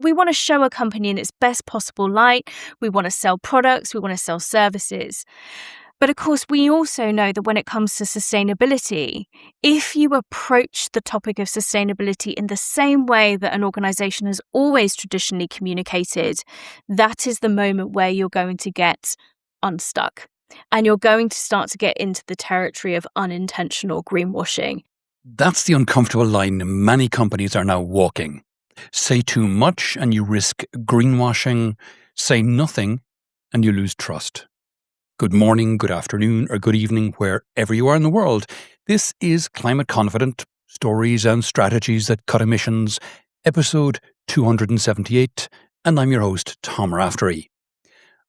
we want to show a company in its best possible light. We want to sell products. We want to sell services. But of course, we also know that when it comes to sustainability, if you approach the topic of sustainability in the same way that an organisation has always traditionally communicated, that is the moment where you're going to get unstuck. And you're going to start to get into the territory of unintentional greenwashing. That's the uncomfortable line many companies are now walking. Say too much and you risk greenwashing. Say nothing and you lose trust. Good morning, good afternoon, or good evening, wherever you are in the world. This is Climate Confident, Stories and Strategies that Cut Emissions, episode 278, and I'm your host, Tom Raftery.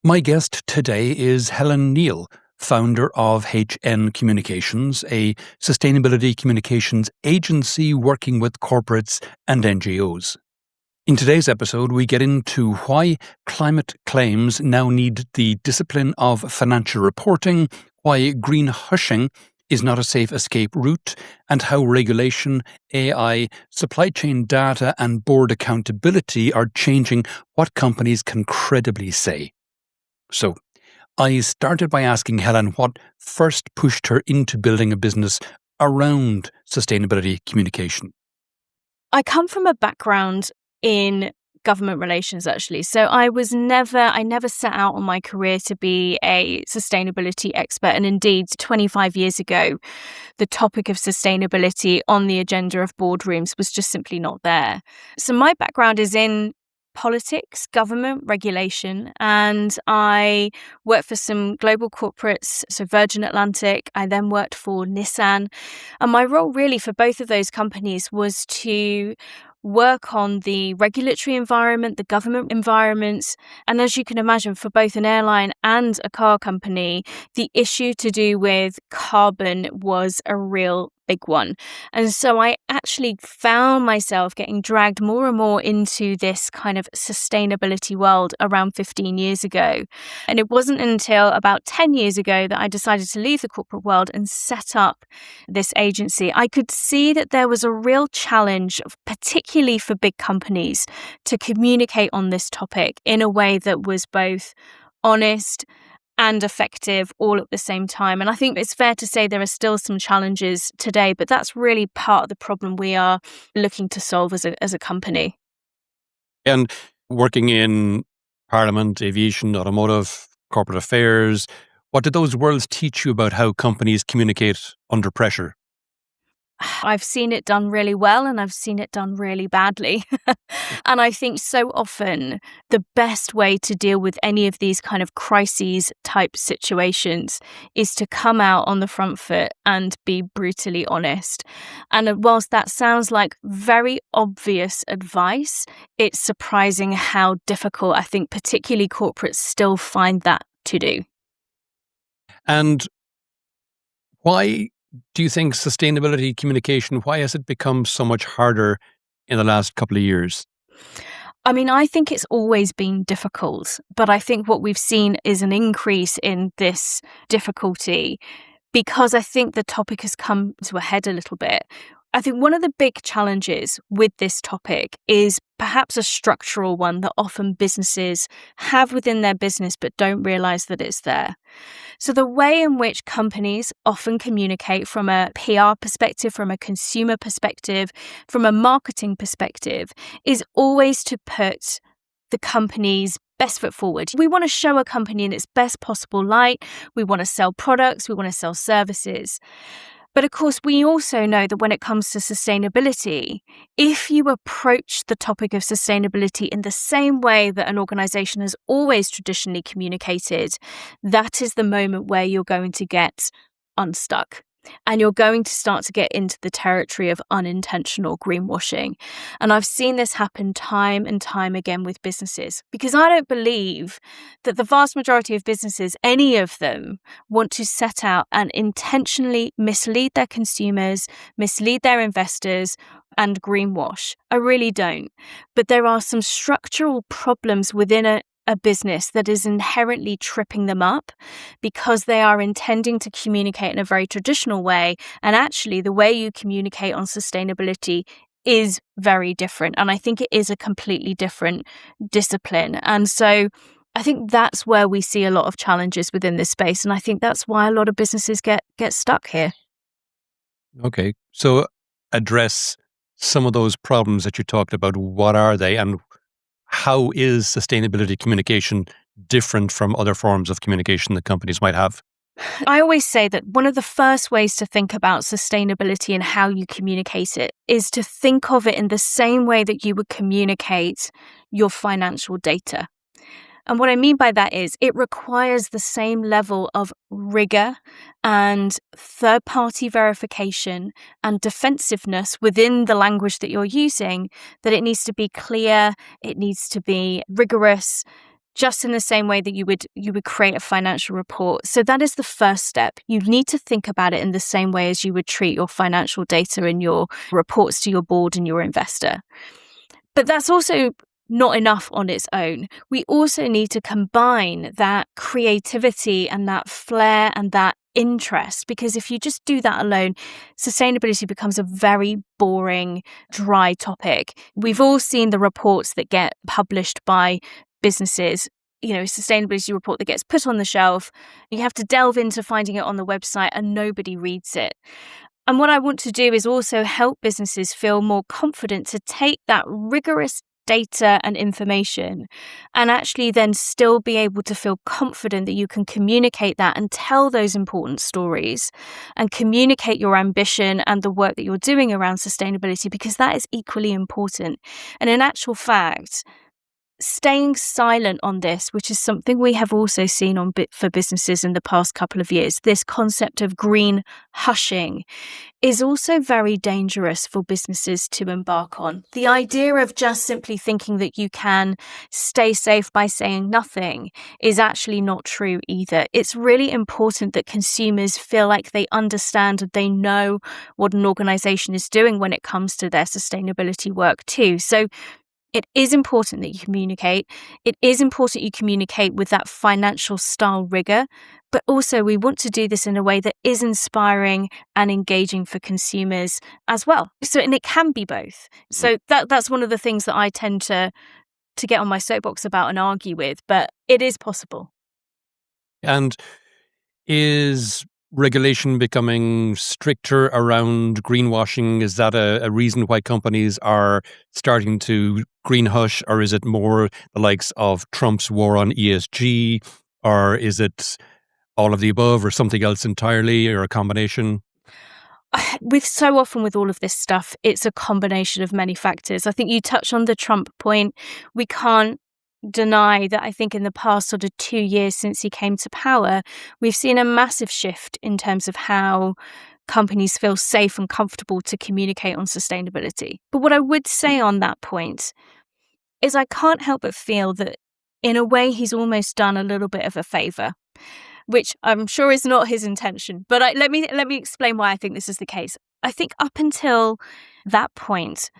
My guest today is Helen Neal, founder of HN Communications, a sustainability communications agency working with corporates and NGOs. In today's episode, we get into why climate claims now need the discipline of financial reporting, why greenhushing is not a safe escape route, and how regulation, AI, supply chain data, and board accountability are changing what companies can credibly say. So, I started by asking Helen what first pushed her into building a business around sustainability communication. I come from a background in government relations, actually. So I never set out on my career to be a sustainability expert. And indeed, 25 years ago, the topic of sustainability on the agenda of boardrooms was just simply not there. So my background is in politics, government, regulation, and I worked for some global corporates, so Virgin Atlantic. I then worked for Nissan. And my role really for both of those companies was to work on the regulatory environment, the government environments. And as you can imagine, for both an airline and a car company, the issue to do with carbon was a real big one. And so I actually found myself getting dragged more and more into this kind of sustainability world around 15 years ago. And it wasn't until about 10 years ago that I decided to leave the corporate world and set up this agency. I could see that there was a real challenge, particularly for big companies, to communicate on this topic in a way that was both honest and effective all at the same time. And I think it's fair to say there are still some challenges today, but that's really part of the problem we are looking to solve as a company. And working in Parliament, aviation, automotive, corporate affairs, what did those worlds teach you about how companies communicate under pressure? I've seen it done really well and I've seen it done really badly. And I think so often the best way to deal with any of these kind of crises type situations is to come out on the front foot and be brutally honest. And whilst that sounds like very obvious advice, it's surprising how difficult I think particularly corporates still find that to do. And why do you think sustainability communication, why has it become so much harder in the last couple of years? I mean, I think it's always been difficult, but I think what we've seen is an increase in this difficulty because I think the topic has come to a head a little bit. I think one of the big challenges with this topic is perhaps a structural one that often businesses have within their business but don't realize that it's there. So the way in which companies often communicate from a PR perspective, from a consumer perspective, from a marketing perspective, is always to put the company's best foot forward. We want to show a company in its best possible light. We want to sell products. We want to sell services. But of course, we also know that when it comes to sustainability, if you approach the topic of sustainability in the same way that an organisation has always traditionally communicated, that is the moment where you're going to get unstuck. And you're going to start to get into the territory of unintentional greenwashing. And I've seen this happen time and time again with businesses, because I don't believe that the vast majority of businesses, any of them, want to set out and intentionally mislead their consumers, mislead their investors, and greenwash. I really don't. But there are some structural problems within a business that is inherently tripping them up because they are intending to communicate in a very traditional way. And actually, the way you communicate on sustainability is very different. And I think it is a completely different discipline. And so I think that's where we see a lot of challenges within this space. And I think that's why a lot of businesses get stuck here. Okay. So address some of those problems that you talked about. What are they, and how is sustainability communication different from other forms of communication that companies might have? I always say that one of the first ways to think about sustainability and how you communicate it is to think of it in the same way that you would communicate your financial data. And what I mean by that is it requires the same level of rigour and third-party verification and defensiveness within the language that you're using, that it needs to be clear, it needs to be rigorous, just in the same way that you would create a financial report. So that is the first step. You need to think about it in the same way as you would treat your financial data in your reports to your board and your investor. But that's also not enough on its own. We also need to combine that creativity and that flair and that interest, because if you just do that alone, sustainability becomes a very boring, dry topic. We've all seen the reports that get published by businesses, sustainability report that gets put on the shelf. You have to delve into finding it on the website and nobody reads it. And what I want to do is also help businesses feel more confident to take that rigorous data and information and actually then still be able to feel confident that you can communicate that and tell those important stories and communicate your ambition and the work that you're doing around sustainability, because that is equally important. And in actual fact, staying silent on this, which is something we have also seen for businesses in the past couple of years, this concept of greenhushing is also very dangerous for businesses to embark on. The idea of just simply thinking that you can stay safe by saying nothing is actually not true either. It's really important that consumers feel like they understand and they know what an organization is doing when it comes to their sustainability work too. So it is important that you communicate. It is important you communicate with that financial style rigour, but also we want to do this in a way that is inspiring and engaging for consumers as well. So, and it can be both. So that's one of the things that I tend to get on my soapbox about and argue with, but it is possible. And is regulation becoming stricter around greenwashing? Is that a reason why companies are starting to greenhush, or is it more the likes of Trump's war on ESG, or is it all of the above, or something else entirely, or a combination? With all of this stuff, it's a combination of many factors. I think you touch on the Trump point. We can't deny that I think in the past sort of 2 years since he came to power, we've seen a massive shift in terms of how companies feel safe and comfortable to communicate on sustainability. But what I would say on that point is I can't help but feel that in a way he's almost done a little bit of a favour, which I'm sure is not his intention. But let me explain why I think this is the case. I think up until that point,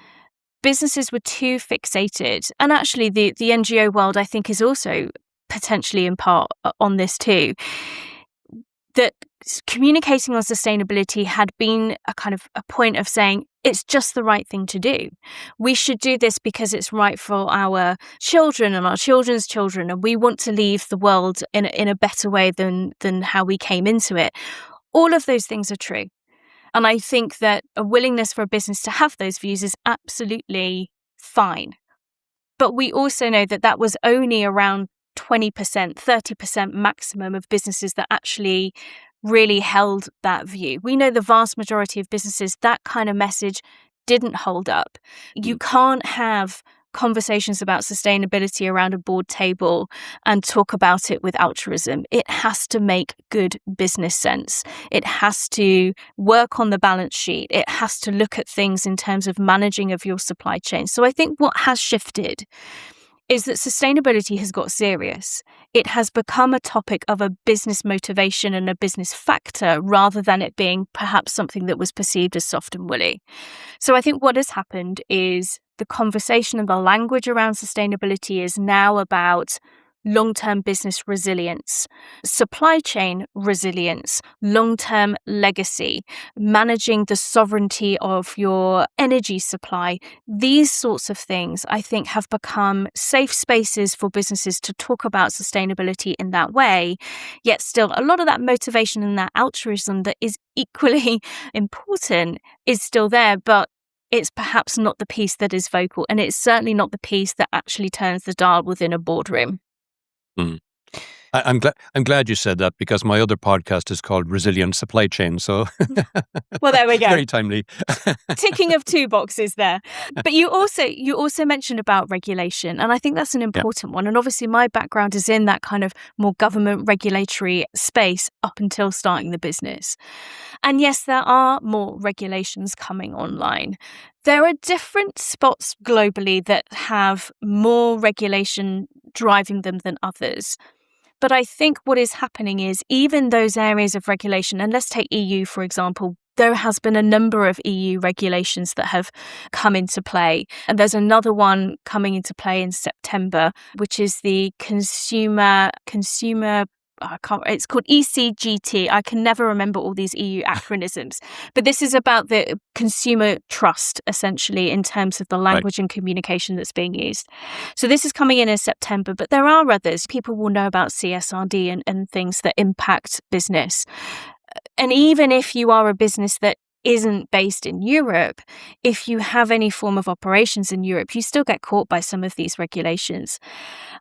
businesses were too fixated, and actually the NGO world, I think, is also potentially in part on this too, that communicating on sustainability had been a kind of a point of saying it's just the right thing to do. We should do this because it's right for our children and our children's children, and we want to leave the world in a better way than how we came into it. All of those things are true. And I think that a willingness for a business to have those views is absolutely fine. But we also know that that was only around 20%, 30% maximum of businesses that actually really held that view. We know the vast majority of businesses, that kind of message didn't hold up. You can't have conversations about sustainability around a board table and talk about it with altruism. It has to make good business sense. It has to work on the balance sheet. It has to look at things in terms of managing of your supply chain. So I think what has shifted is that sustainability has got serious. It has become a topic of a business motivation and a business factor rather than it being perhaps something that was perceived as soft and woolly. So I think what has happened is the conversation and the language around sustainability is now about long-term business resilience, supply chain resilience, long-term legacy, managing the sovereignty of your energy supply. These sorts of things, I think, have become safe spaces for businesses to talk about sustainability in that way. Yet still, a lot of that motivation and that altruism that is equally important is still there, but it's perhaps not the piece that is vocal, and it's certainly not the piece that actually turns the dial within a boardroom. Mm. I'm glad you said that, because my other podcast is called Resilient Supply Chain. So, well, there we go. Very timely. Ticking of two boxes there. But you also mentioned about regulation, and I think that's an important one. And obviously, my background is in that kind of more government regulatory space up until starting the business. And yes, there are more regulations coming online. There are different spots globally that have more regulation driving them than others. But I think what is happening is even those areas of regulation, and let's take EU, for example, there has been a number of EU regulations that have come into play. And there's another one coming into play in September, which is the consumer it's called ECGT. I can never remember all these EU acronyms, but this is about the consumer trust, essentially, in terms of the language and communication that's being used. So this is coming in September, but there are others. People will know about CSRD and things that impact business. And even if you are a business that isn't based in Europe, if you have any form of operations in Europe, you still get caught by some of these regulations.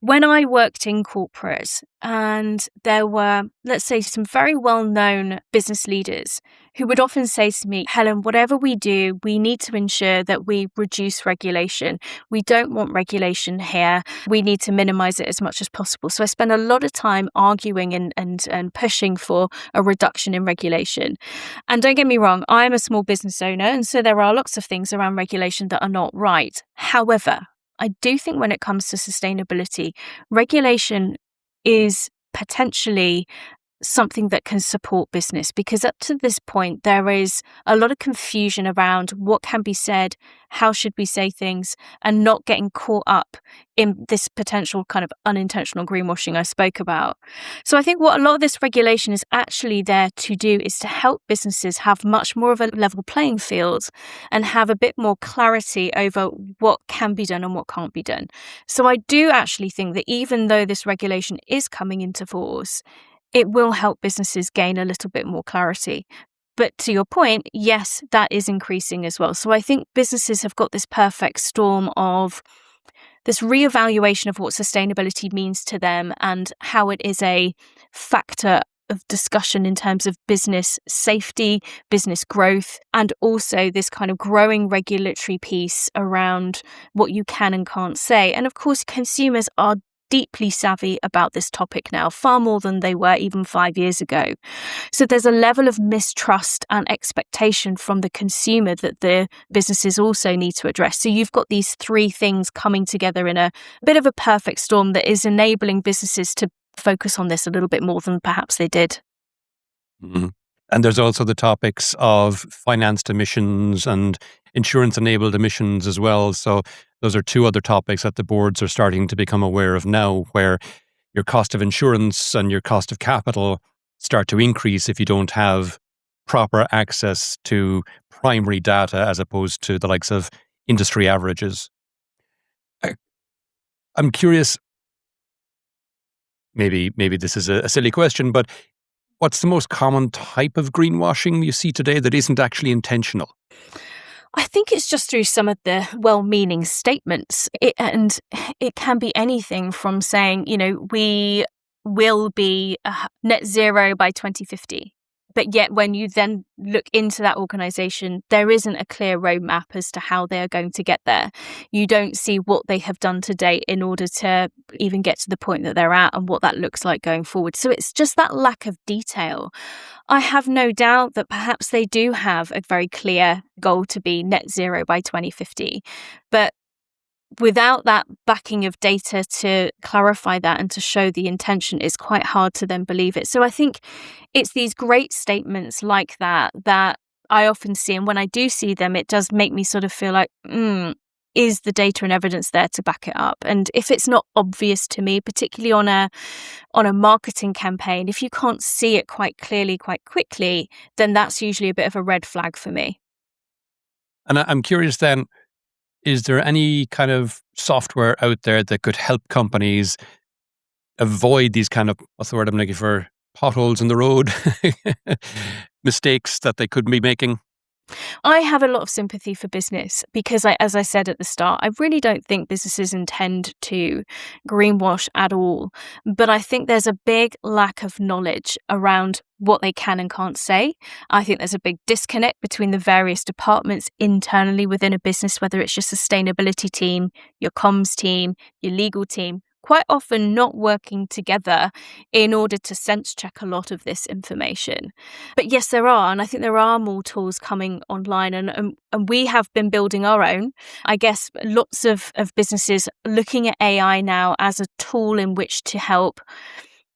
When I worked in corporate, and there were, let's say, some very well-known business leaders who would often say to me, Helen, whatever we do, we need to ensure that we reduce regulation. We don't want regulation here. We need to minimize it as much as possible. So I spend a lot of time arguing and pushing for a reduction in regulation. And don't get me wrong, I'm a small business owner, and so there are lots of things around regulation that are not right. However, I do think when it comes to sustainability, regulation is potentially something that can support business, because up to this point, there is a lot of confusion around what can be said, how should we say things, and not getting caught up in this potential kind of unintentional greenwashing I spoke about. So I think what a lot of this regulation is actually there to do is to help businesses have much more of a level playing field and have a bit more clarity over what can be done and what can't be done. So I do actually think that even though this regulation is coming into force, it will help businesses gain a little bit more clarity. But to your point, yes, that is increasing as well. So I think businesses have got this perfect storm of this reevaluation of what sustainability means to them and how it is a factor of discussion in terms of business safety, business growth, and also this kind of growing regulatory piece around what you can and can't say. And of course, consumers are deeply savvy about this topic now, far more than they were even 5 years ago. So there's a level of mistrust and expectation from the consumer that the businesses also need to address. So you've got these three things coming together in a bit of a perfect storm that is enabling businesses to focus on this a little bit more than perhaps they did. Mm-hmm. And there's also the topics of financed emissions and insurance-enabled emissions as well. So those are two other topics that the boards are starting to become aware of now, where your cost of insurance and your cost of capital start to increase if you don't have proper access to primary data as opposed to the likes of industry averages. I'm curious, maybe this is a silly question, but what's the most common type of greenwashing you see today that isn't actually intentional? I think it's just through some of the well-meaning statements. It can be anything from saying, we will be net zero by 2050. But yet when you then look into that organisation, there isn't a clear roadmap as to how they are going to get there. You don't see what they have done to date in order to even get to the point that they're at and what that looks like going forward. So it's just that lack of detail. I have no doubt that perhaps they do have a very clear goal to be net zero by 2050. But without that backing of data to clarify that and to show the intention, it's quite hard to then believe it. So I think it's these great statements like that I often see. And when I do see them, it does make me sort of feel like, is the data and evidence there to back it up? And if it's not obvious to me, particularly on a marketing campaign, if you can't see it quite clearly, quite quickly, then that's usually a bit of a red flag for me. And I'm curious then, is there any kind of software out there that could help companies avoid these kind of, what's the word I'm looking for, potholes in the road, mistakes that they could be making? I have a lot of sympathy for business because, as I said at the start, I really don't think businesses intend to greenwash at all. But I think there's a big lack of knowledge around what they can and can't say. I think there's a big disconnect between the various departments internally within a business, whether it's your sustainability team, your comms team, your legal team, quite often not working together in order to sense check a lot of this information. But yes, there are, and I think there are more tools coming online, and we have been building our own. I guess lots of businesses looking at AI now as a tool in which to help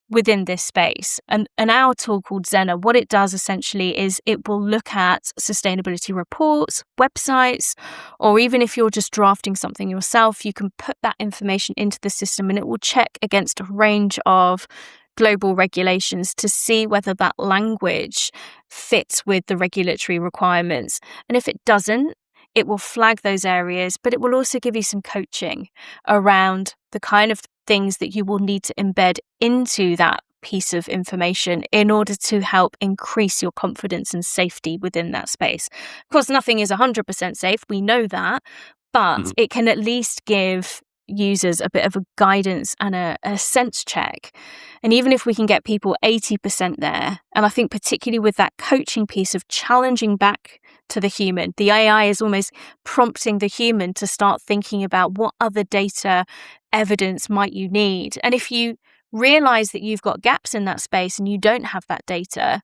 within this space. And our tool called Zena, what it does essentially is it will look at sustainability reports, websites, or even if you're just drafting something yourself, you can put that information into the system and it will check against a range of global regulations to see whether that language fits with the regulatory requirements. And if it doesn't, it will flag those areas, but it will also give you some coaching around the kind of things that you will need to embed into that piece of information in order to help increase your confidence and safety within that space. Of course, nothing is 100% safe. We know that, but it can at least give users a bit of a guidance and a sense check. And even if we can get people 80% there, and I think particularly with that coaching piece of challenging back to the human, the AI is almost prompting the human to start thinking about what other data evidence might you need. And if you realize that you've got gaps in that space and you don't have that data,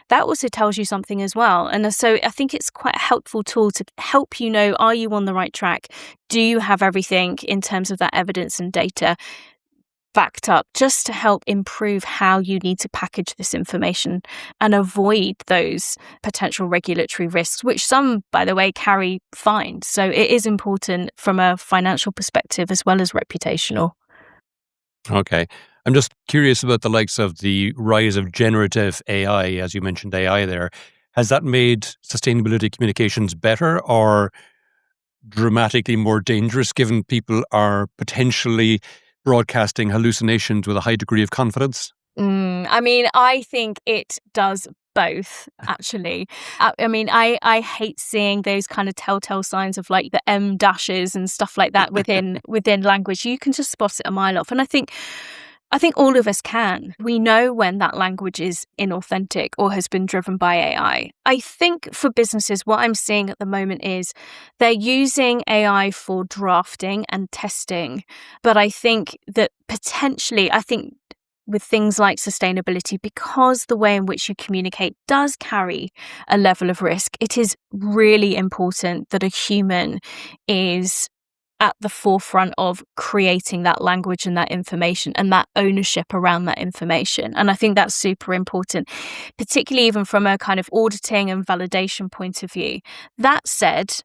that also tells you something as well. And so I think it's quite a helpful tool to help you know, are you on the right track? Do you have everything in terms of that evidence and data backed up, just to help improve how you need to package this information and avoid those potential regulatory risks, which some, by the way, carry fines. So it is important from a financial perspective as well as reputational. Okay. I'm just curious about the likes of the rise of generative AI, as you mentioned AI there. Has that made sustainability communications better or dramatically more dangerous, given people are potentially broadcasting hallucinations with a high degree of confidence? I mean, I think it does both, actually. I hate seeing those kind of telltale signs of like the M dashes and stuff like that within language. You can just spot it a mile off. And I think all of us can. We know when that language is inauthentic or has been driven by AI. I think for businesses, what I'm seeing at the moment is they're using AI for drafting and testing. But I think that potentially, with things like sustainability, because the way in which you communicate does carry a level of risk, it is really important that a human is at the forefront of creating that language and that information and that ownership around that information. And I think that's super important, particularly even from a kind of auditing and validation point of view. That said,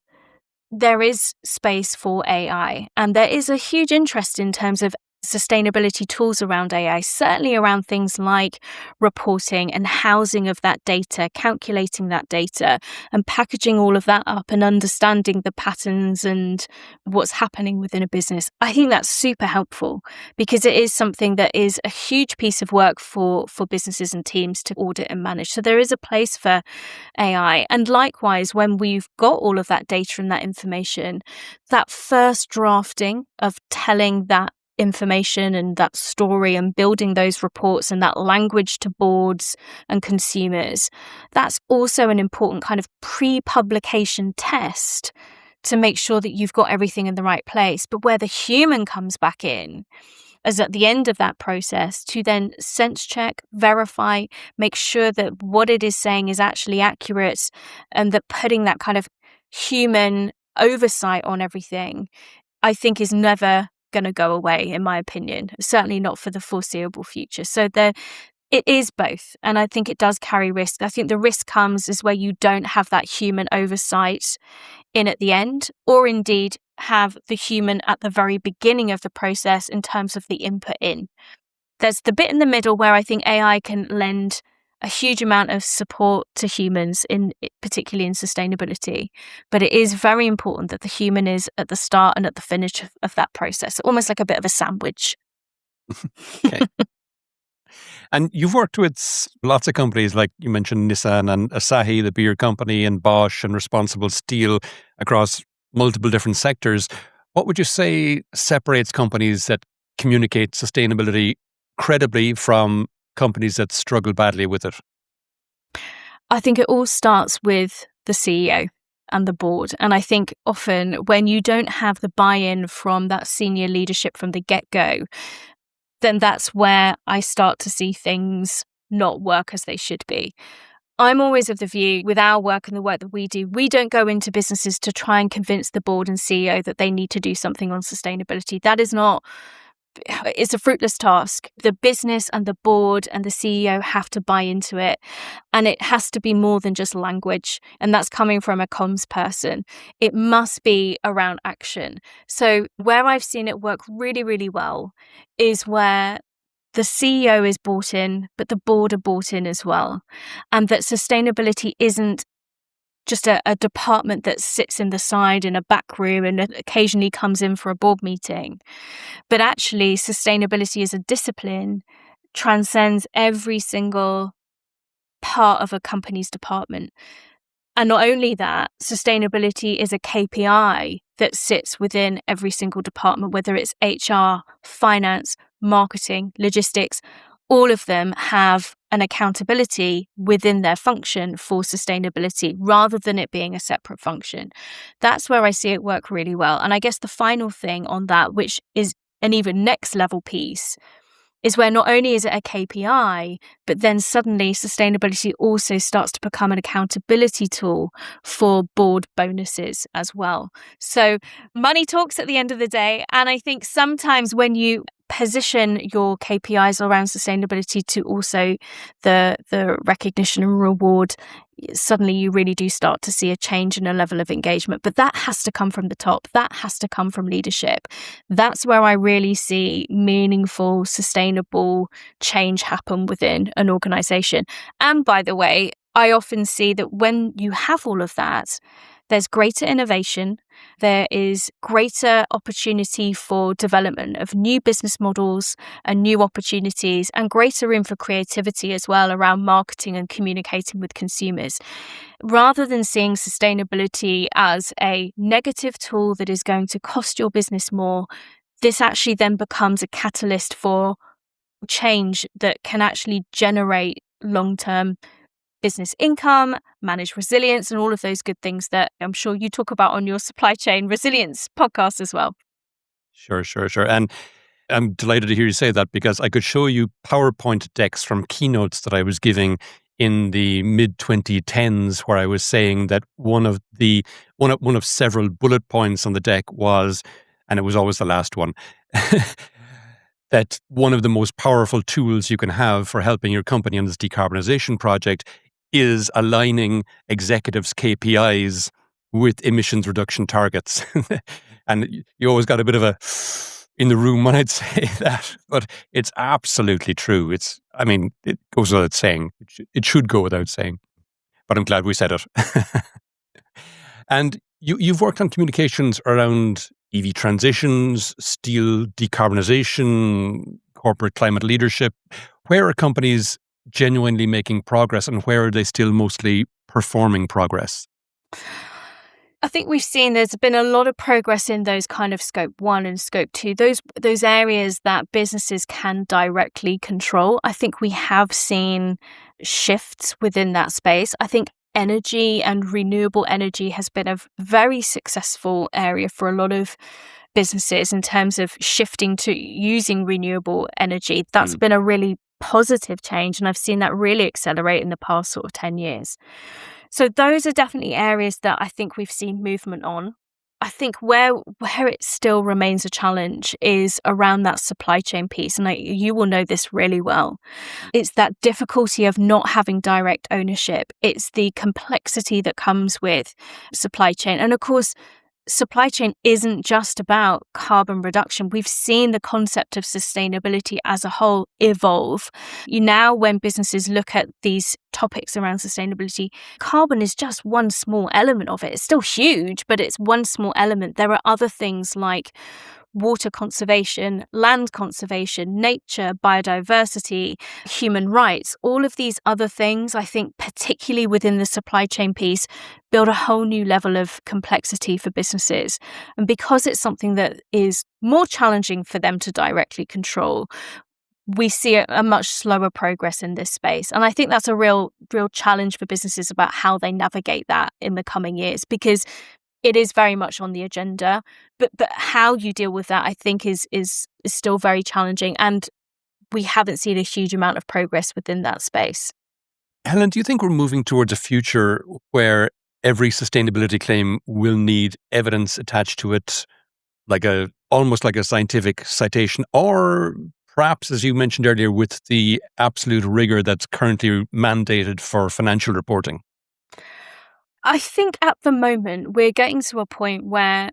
there is space for AI, and there is a huge interest in terms of sustainability tools around AI, certainly around things like reporting and housing of that data, calculating that data and packaging all of that up and understanding the patterns and what's happening within a business. I think that's super helpful because it is something that is a huge piece of work for businesses and teams to audit and manage. So there is a place for AI. And likewise, when we've got all of that data and that information, that first drafting of telling that information and that story and building those reports and that language to boards and consumers, that's also an important kind of pre-publication test to make sure that you've got everything in the right place. But where the human comes back in is at the end of that process to then sense check, verify, make sure that what it is saying is actually accurate, and that putting that kind of human oversight on everything, I think, is never going to go away, in my opinion, certainly not for the foreseeable future. So it is both. And I think it does carry risk. I think the risk comes is where you don't have that human oversight in at the end, or indeed have the human at the very beginning of the process in terms of the input in. There's the bit in the middle where I think AI can lend a huge amount of support to humans, particularly in sustainability. But it is very important that the human is at the start and at the finish of that process, almost like a bit of a sandwich. Okay. And you've worked with lots of companies, like you mentioned Nissan and Asahi, the beer company, and Bosch and Responsible Steel across multiple different sectors. What would you say separates companies that communicate sustainability credibly from companies that struggle badly with it? I think it all starts with the CEO and the board. And I think often when you don't have the buy-in from that senior leadership from the get-go, then that's where I start to see things not work as they should be. I'm always of the view, with our work and the work that we do, we don't go into businesses to try and convince the board and CEO that they need to do something on sustainability. That is not, it's a fruitless task. The business and the board and the CEO have to buy into it. And it has to be more than just language. And that's coming from a comms person. It must be around action. So where I've seen it work really, really well is where the CEO is bought in, but the board are bought in as well. And that sustainability isn't just a department that sits in the side in a back room and occasionally comes in for a board meeting. But actually, sustainability as a discipline transcends every single part of a company's department. And not only that, sustainability is a KPI that sits within every single department, whether it's HR, finance, marketing, logistics. All of them have an accountability within their function for sustainability rather than it being a separate function. That's where I see it work really well. And I guess the final thing on that, which is an even next level piece, is where not only is it a KPI, but then suddenly sustainability also starts to become an accountability tool for board bonuses as well. So money talks at the end of the day. And I think sometimes when you position your KPIs around sustainability to also the recognition and reward, suddenly you really do start to see a change in a level of engagement. But that has to come from the top. That has to come from leadership. That's where I really see meaningful, sustainable change happen within an organization. And by the way, I often see that when you have all of that, there's greater innovation, there is greater opportunity for development of new business models and new opportunities, and greater room for creativity as well around marketing and communicating with consumers. Rather than seeing sustainability as a negative tool that is going to cost your business more, this actually then becomes a catalyst for change that can actually generate long-term business income, manage resilience, and all of those good things that I'm sure you talk about on your supply chain resilience podcast as well. Sure. And I'm delighted to hear you say that, because I could show you PowerPoint decks from keynotes that I was giving in the mid 2010s, where I was saying that one of several bullet points on the deck was, and it was always the last one, that one of the most powerful tools you can have for helping your company on this decarbonisation project is aligning executives' KPIs with emissions reduction targets. And you always got a bit of a in the room when I'd say that, but it's absolutely true. It goes without saying. It should go without saying, but I'm glad we said it. And you've worked on communications around EV transitions, steel decarbonisation, corporate climate leadership. Where are companies genuinely making progress, and where are they still mostly performing progress? I think we've seen there's been a lot of progress in those kind of scope 1 and scope 2, those areas that businesses can directly control. I think we have seen shifts within that space. I think energy and renewable energy has been a very successful area for a lot of businesses in terms of shifting to using renewable energy. That's been a really positive change, and I've seen that really accelerate in the past sort of 10 years. So those are definitely areas that I think we've seen movement on. I think where it still remains a challenge is around that supply chain piece. And you will know this really well. It's that difficulty of not having direct ownership. It's the complexity that comes with supply chain. And of course, supply chain isn't just about carbon reduction. We've seen the concept of sustainability as a whole evolve. Now, when businesses look at these topics around sustainability, carbon is just one small element of it. It's still huge, but it's one small element. There are other things like water conservation, land conservation, nature, biodiversity, human rights. All of these other things, I think, particularly within the supply chain piece, build a whole new level of complexity for businesses. And because it's something that is more challenging for them to directly control, we see a much slower progress in this space. And I think that's a real challenge for businesses about how they navigate that in the coming years, because it is very much on the agenda, but how you deal with that, I think, is still very challenging, and we haven't seen a huge amount of progress within that space. Helen, do you think we're moving towards a future where every sustainability claim will need evidence attached to it, almost like a scientific citation, or perhaps, as you mentioned earlier, with the absolute rigour that's currently mandated for financial reporting? I think at the moment we're getting to a point where,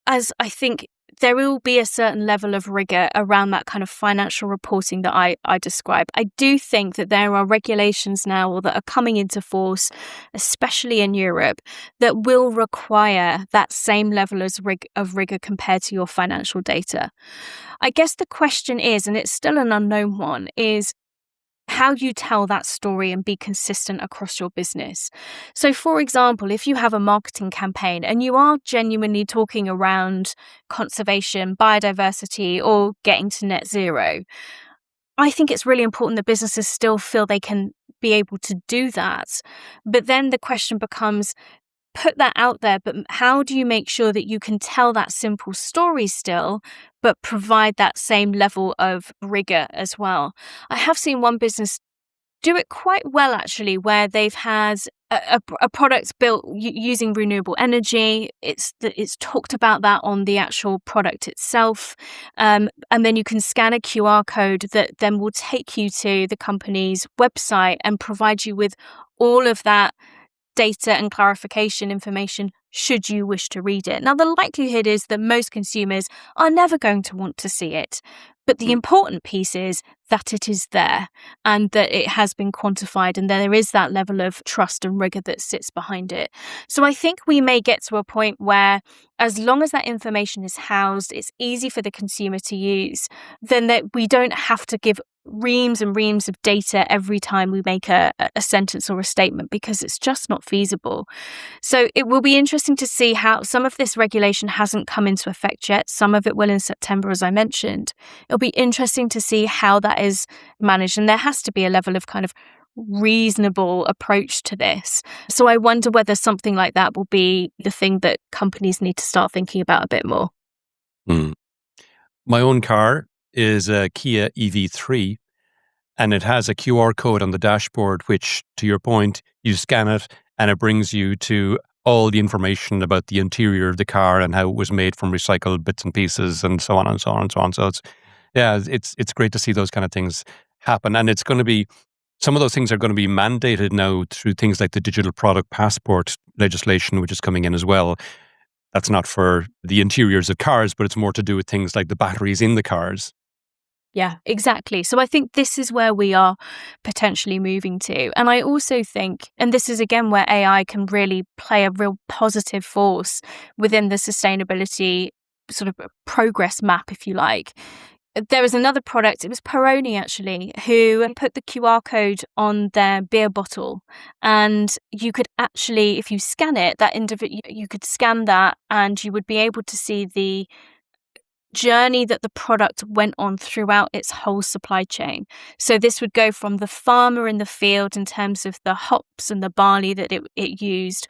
as I think there will be a certain level of rigour around that kind of financial reporting that I describe. I do think that there are regulations now that are coming into force, especially in Europe, that will require that same level of rigour compared to your financial data. I guess the question is, and it's still an unknown one, is how you tell that story and be consistent across your business. So, for example, if you have a marketing campaign and you are genuinely talking around conservation, biodiversity, or getting to net zero, I think it's really important that businesses still feel they can be able to do that. But then the question becomes, put that out there, but how do you make sure that you can tell that simple story still, but provide that same level of rigour as well? I have seen one business do it quite well, actually, where they've had a product built using renewable energy. It's talked about that on the actual product itself. And then you can scan a QR code that then will take you to the company's website and provide you with all of that data and clarification information should you wish to read it. Now, the likelihood is that most consumers are never going to want to see it. But the important piece is that it is there and that it has been quantified, and there is that level of trust and rigour that sits behind it. So I think we may get to a point where, as long as that information is housed, it's easy for the consumer to use, then that we don't have to give reams and reams of data every time we make a sentence or a statement, because it's just not feasible. So it will be interesting to see how some of this regulation hasn't come into effect yet. Some of it will in September, as I mentioned. It'll be interesting to see how that is managed. And there has to be a level of kind of reasonable approach to this. So I wonder whether something like that will be the thing that companies need to start thinking about a bit more. My own car is a Kia EV3, and it has a QR code on the dashboard, which, to your point, you scan it and it brings you to all the information about the interior of the car and how it was made from recycled bits and pieces and so on and so on and so on. So it's great to see those kind of things happen. And it's going to be, some of those things are going to be mandated now through things like the digital product passport legislation, which is coming in as well. That's not for the interiors of cars, but it's more to do with things like the batteries in the cars. Yeah, exactly. So I think this is where we are potentially moving to. And I also think, and this is again where AI can really play a real positive force within the sustainability sort of progress map, if you like. There was another product, it was Peroni actually, who put the QR code on their beer bottle, and you could actually, if you scan it, you could scan that and you would be able to see the journey that the product went on throughout its whole supply chain. So this would go from the farmer in the field in terms of the hops and the barley that it used,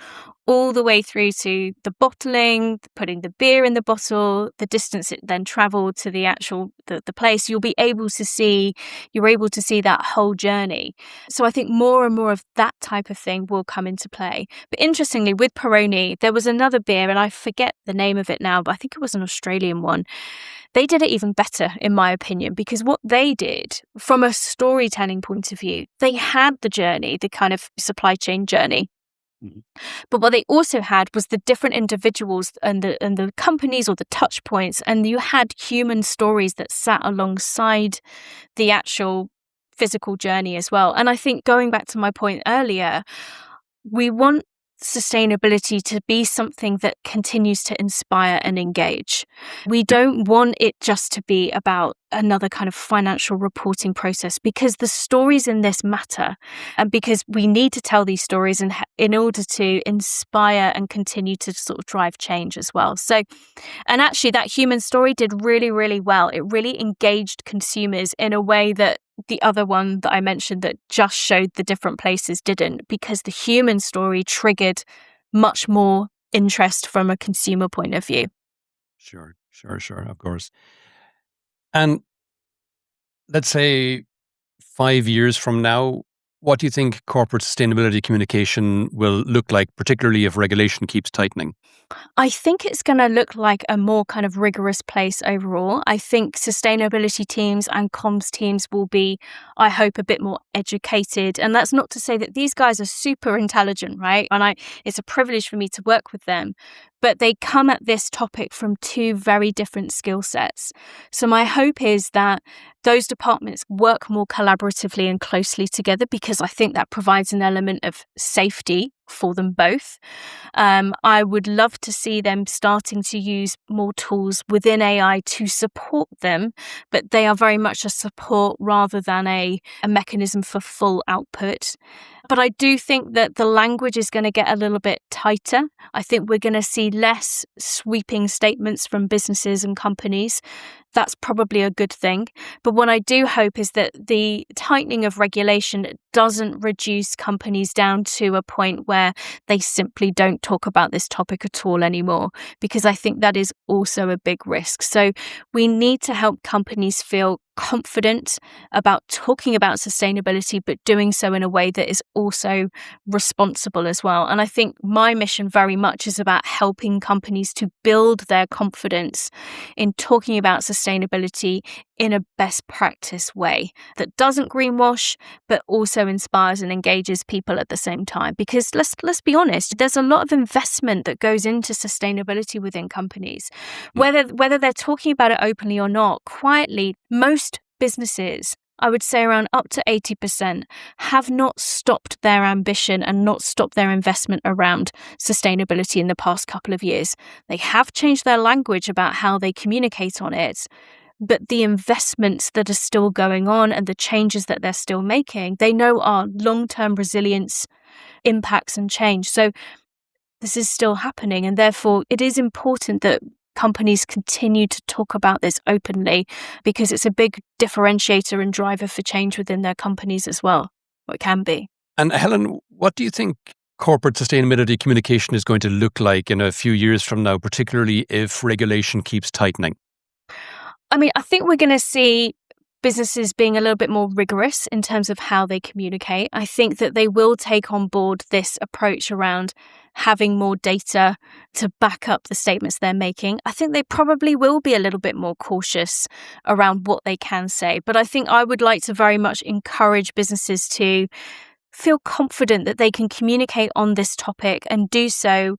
all the way through to the bottling, putting the beer in the bottle, the distance it then traveled to the actual the place. You're able to see that whole journey. So I think more and more of that type of thing will come into play. But interestingly, with Peroni, there was another beer, and I forget the name of it now, but I think it was an Australian one. They did it even better, in my opinion, because what they did from a storytelling point of view, they had the journey, the kind of supply chain journey. Mhm. But what they also had was the different individuals and the companies or the touch points, and you had human stories that sat alongside the actual physical journey as well. And I think going back to my point earlier, we want sustainability to be something that continues to inspire and engage. We don't want it just to be about another kind of financial reporting process, because the stories in this matter, and because we need to tell these stories in order to inspire and continue to sort of drive change as well. So, and actually that human story did really, really well. It really engaged consumers in a way that the other one that I mentioned that just showed the different places didn't, because the human story triggered much more interest from a consumer point of view. Sure, of course. And let's say 5 years from now, what do you think corporate sustainability communication will look like, particularly if regulation keeps tightening? I think it's going to look like a more kind of rigorous place overall. I think sustainability teams and comms teams will be, I hope, a bit more educated. And that's not to say that these guys are super intelligent, right? And it's a privilege for me to work with them. But they come at this topic from two very different skill sets. So my hope is that those departments work more collaboratively and closely together, because I think that provides an element of safety for them both. I would love to see them starting to use more tools within AI to support them, but they are very much a support rather than a mechanism for full output. But I do think that the language is going to get a little bit tighter. I think we're going to see less sweeping statements from businesses and companies. That's probably a good thing. But what I do hope is that the tightening of regulation doesn't reduce companies down to a point where they simply don't talk about this topic at all anymore, because I think that is also a big risk. So we need to help companies feel confident about talking about sustainability, but doing so in a way that is also responsible as well. And I think my mission very much is about helping companies to build their confidence in talking about sustainability in a best practice way that doesn't greenwash, but also inspires and engages people at the same time. Because let's be honest, there's a lot of investment that goes into sustainability within companies. Whether they're talking about it openly or not, quietly, most businesses, I would say around up to 80%, have not stopped their ambition and not stopped their investment around sustainability in the past couple of years. They have changed their language about how they communicate on it, but the investments that are still going on and the changes that they're still making, they know are long-term resilience impacts and change. So this is still happening, and therefore it is important that companies continue to talk about this openly, because it's a big differentiator and driver for change within their companies as well. Or it can be. And Helen, what do you think corporate sustainability communication is going to look like in a few years from now, particularly if regulation keeps tightening? I mean, I think we're going to see businesses being a little bit more rigorous in terms of how they communicate. I think that they will take on board this approach around having more data to back up the statements they're making. I think they probably will be a little bit more cautious around what they can say. But I think I would like to very much encourage businesses to feel confident that they can communicate on this topic and do so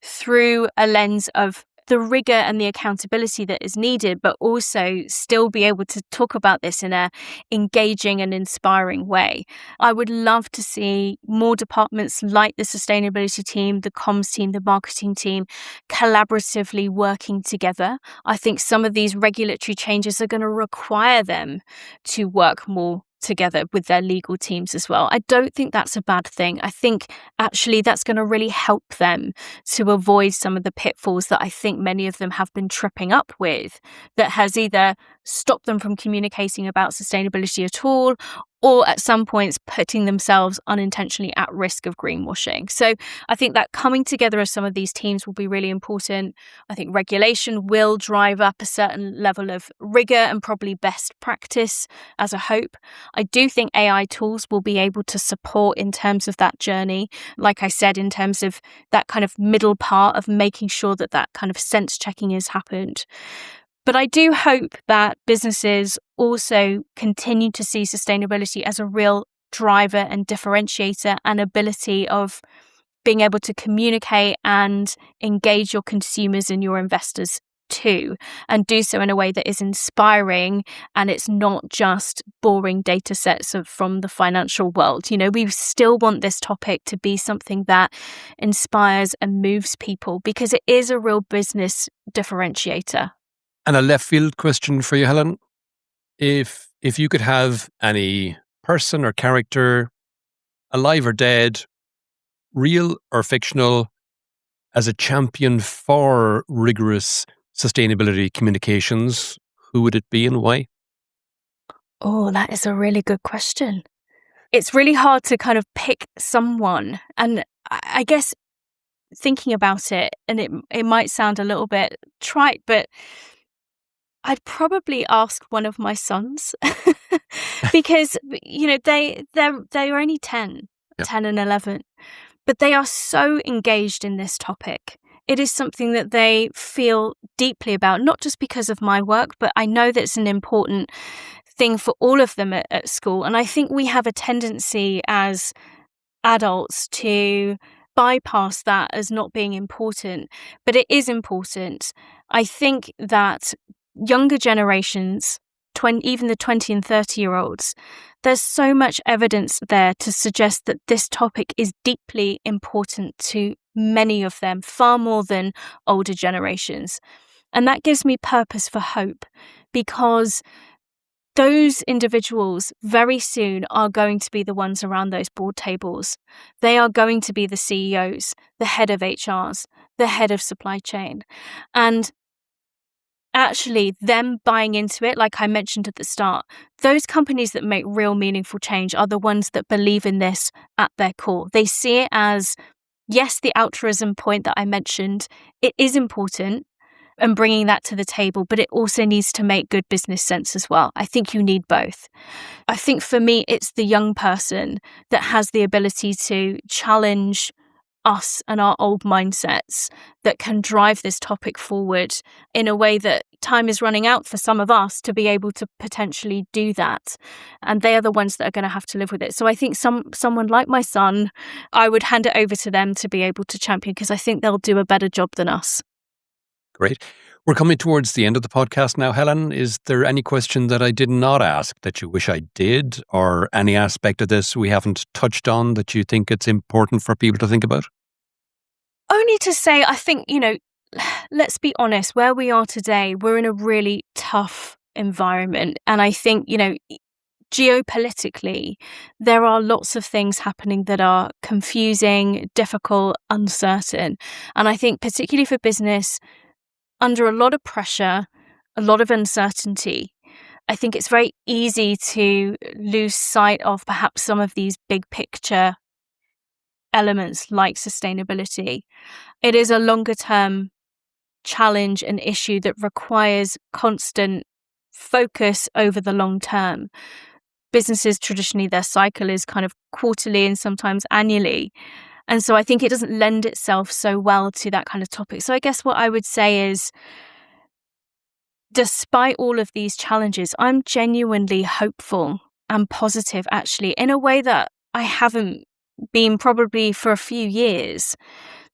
through a lens of the rigor and the accountability that is needed, but also still be able to talk about this in a engaging and inspiring way. I would love to see more departments like the sustainability team, the comms team, the marketing team, collaboratively working together. I think some of these regulatory changes are going to require them to work more together with their legal teams as well. I don't think that's a bad thing. I think actually that's going to really help them to avoid some of the pitfalls that I think many of them have been tripping up with, that has either stopped them from communicating about sustainability at all, or at some points putting themselves unintentionally at risk of greenwashing. So I think that coming together of some of these teams will be really important. I think regulation will drive up a certain level of rigor and probably best practice as a hope. I do think AI tools will be able to support in terms of that journey. Like I said, in terms of that kind of middle part of making sure that that kind of sense checking has happened. But I do hope that businesses also continue to see sustainability as a real driver and differentiator and ability of being able to communicate and engage your consumers and your investors too, and do so in a way that is inspiring, and it's not just boring data sets from the financial world. We still want this topic to be something that inspires and moves people, because it is a real business differentiator. And a left field question for you, Helen. If you could have any person or character, alive or dead, real or fictional, as a champion for rigorous sustainability communications, who would it be and why? Oh, that is a really good question. It's really hard to kind of pick someone. And I guess thinking about it, and it might sound a little bit trite, but I'd probably ask one of my sons because, they're only 10 and 11, but they are so engaged in this topic. It is something that they feel deeply about, not just because of my work, but I know that it's an important thing for all of them at school. And I think we have a tendency as adults to bypass that as not being important, but it is important. I think that younger generations, even the 20 and 30-year-olds, there's so much evidence there to suggest that this topic is deeply important to many of them, far more than older generations. And that gives me purpose for hope, because those individuals very soon are going to be the ones around those board tables. They are going to be the CEOs, the head of HRs, the head of supply chain. And actually, them buying into it, like I mentioned at the start, those companies that make real meaningful change are the ones that believe in this at their core. They see it as, yes, the altruism point that I mentioned, it is important, and bringing that to the table, but it also needs to make good business sense as well. I think you need both. I think for me, it's the young person that has the ability to challenge us and our old mindsets that can drive this topic forward in a way that time is running out for some of us to be able to potentially do that. And they are the ones that are going to have to live with it. So I think someone like my son, I would hand it over to them to be able to champion, because I think they'll do a better job than us. Great. We're coming towards the end of the podcast now, Helen. Is there any question that I did not ask that you wish I did, or any aspect of this we haven't touched on that you think it's important for people to think about? Only to say, I think, let's be honest, where we are today, we're in a really tough environment. And I think, geopolitically, there are lots of things happening that are confusing, difficult, uncertain. And I think particularly for business, under a lot of pressure, a lot of uncertainty, I think it's very easy to lose sight of perhaps some of these big picture elements like sustainability. It is a longer term challenge and issue that requires constant focus over the long term. Businesses, traditionally, their cycle is kind of quarterly and sometimes annually. And so I think it doesn't lend itself so well to that kind of topic. So I guess what I would say is, despite all of these challenges, I'm genuinely hopeful and positive, actually, in a way that I haven't been probably for a few years,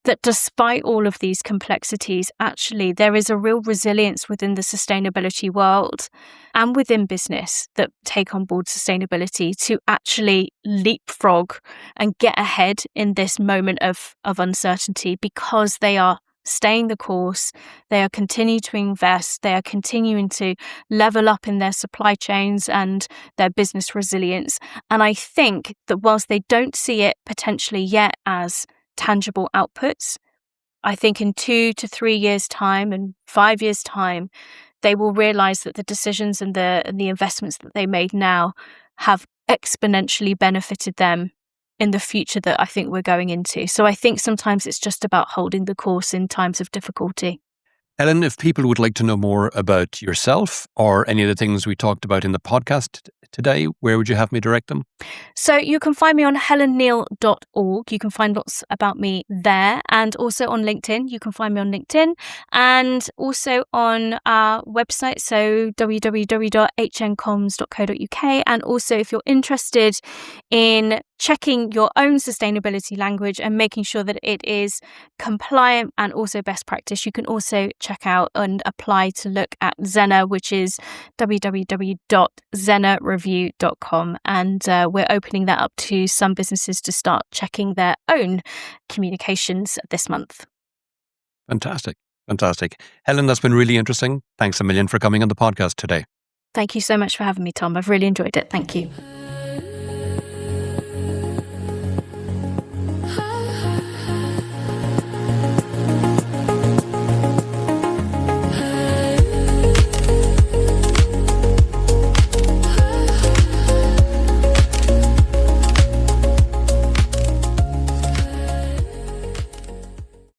that despite all of these complexities, actually, there is a real resilience within the sustainability world and within business that take on board sustainability to actually leapfrog and get ahead in this moment of uncertainty, because they are staying the course, they are continuing to invest, they are continuing to level up in their supply chains and their business resilience. And I think that whilst they don't see it potentially yet as tangible outputs, I think in 2 to 3 years' time and 5 years' time, they will realize that the decisions and the investments that they made now have exponentially benefited them in the future that I think we're going into. So I think sometimes it's just about holding the course in times of difficulty. Helen, if people would like to know more about yourself or any of the things we talked about in the podcast today, where would you have me direct them? So you can find me on helenneal.org. You can find lots about me there, and also on LinkedIn. You can find me on LinkedIn and also on our website, so www.hncoms.co.uk. And also, if you're interested in checking your own sustainability language and making sure that it is compliant and also best practice, you can also check out and apply to look at Zena, which is www.zenareview.com. And we're opening that up to some businesses to start checking their own communications this month. Fantastic. Helen, that's been really interesting. Thanks a million for coming on the podcast today. Thank you so much for having me, Tom. I've really enjoyed it. Thank you.